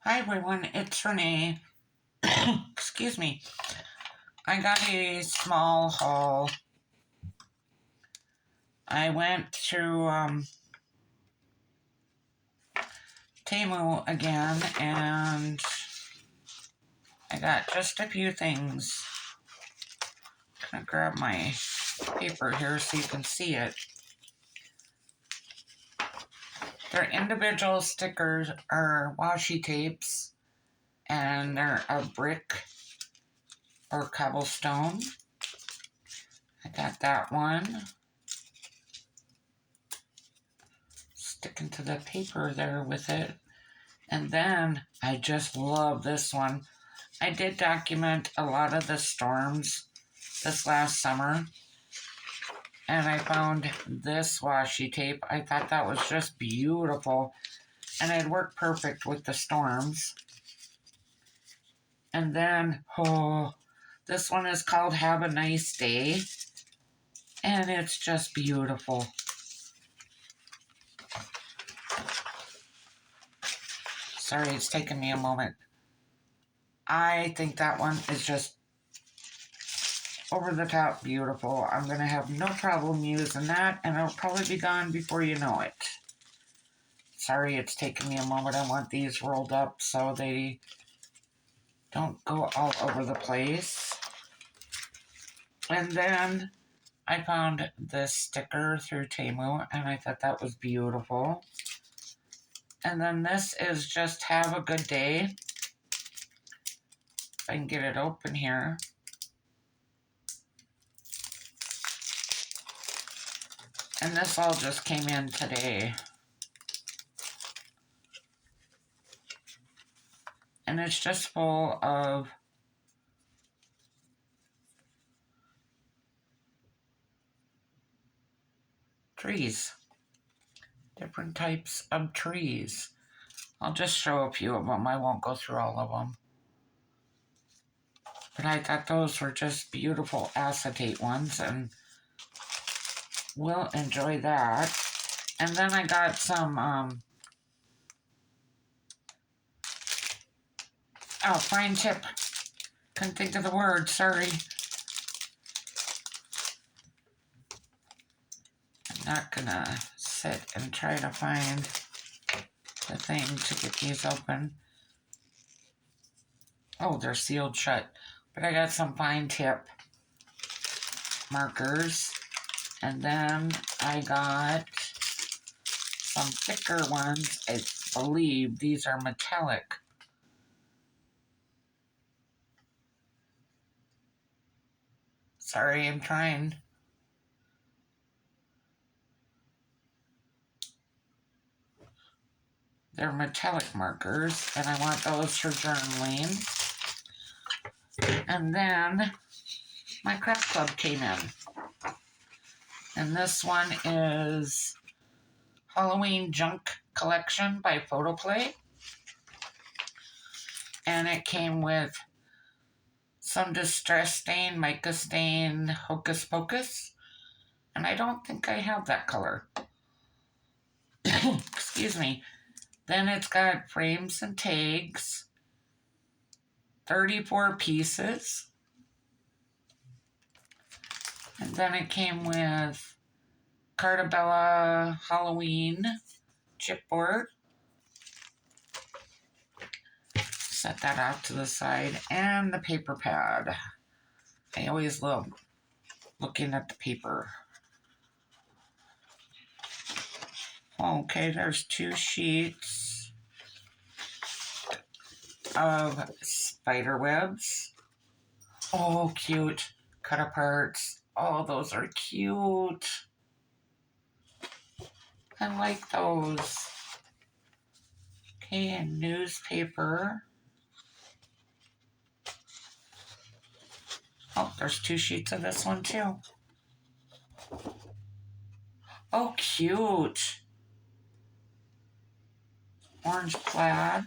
Hi everyone, it's Renee. Excuse me. I got a small haul. I went to Temu again and I got just a few things. I'm gonna grab my paper here so you can see it. They're individual stickers or washi tapes and they're a brick or cobblestone. I got that one. Sticking to the paper there with it. And then I just love this one. I did document a lot of the storms this last summer. And I found this washi tape. I thought that was just beautiful. And it worked perfect with the storms. And then, this one is called Have a Nice Day. And it's just beautiful. Sorry, it's taking me a moment. I think that one is just over the top beautiful. I'm going to have no problem using that, and it'll probably be gone before you know it. Sorry, it's taking me a moment. I want these rolled up so they don't go all over the place. And then I found this sticker through Temu, and I thought that was beautiful. And then this is just Have a Good Day. If I can get it open here. And this all just came in today. And it's just full of trees. Different types of trees. I'll just show a few of them. I won't go through all of them. But I thought those were just beautiful acetate ones, and we'll enjoy that. And then I got some, fine tip. Couldn't think of the word, sorry. I'm not gonna sit and try to find the thing to get these open. Oh, they're sealed shut. But I got some fine tip markers. And then I got some thicker ones. I believe these are metallic. Sorry, I'm trying. They're metallic markers, and I want those for journaling. And then my craft club came in. And this one is Halloween Junk Collection by Photoplay. And it came with some Distress Stain, Mica Stain, Hocus Pocus. And I don't think I have that color. Excuse me. Then it's got frames and tags. 34 pieces. And then it came with Cartabella Halloween chipboard. Set that off to the side. And the paper pad. I always love looking at the paper. Okay, there's 2 sheets of spider webs. Oh, cute. Cut aparts. Oh, those are cute. I like those. Okay, and newspaper. Oh, there's 2 sheets of this one too. Oh, cute. Orange plaid.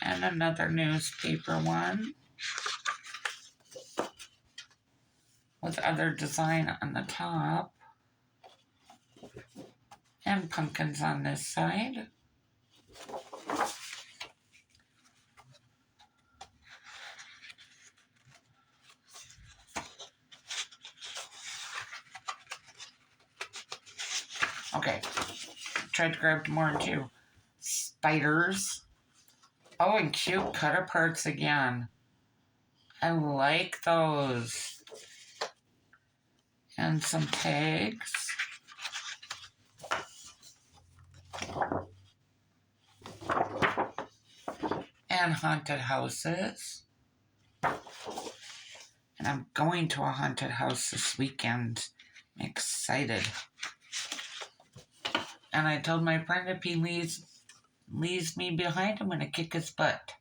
And another newspaper one. With other design on the top. And pumpkins on this side. tried to grab more too. Spiders. Oh, and cute cut aparts again. I like those. And some tags. And haunted houses. And I'm going to a haunted house this weekend. I'm excited. And I told my friend if he leaves me behind, I'm going to kick his butt.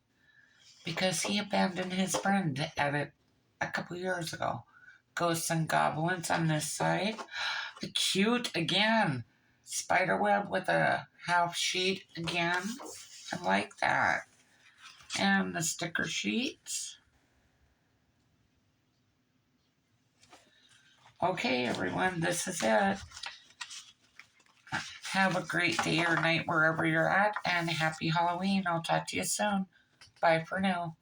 Because he abandoned his friend at it a couple years ago. Ghosts and goblins on this side. Cute again. Spiderweb with a half sheet again. I like that. And the sticker sheets. Okay, everyone, this is it. Have a great day or night wherever you're at, and happy Halloween. I'll talk to you soon. Bye for now.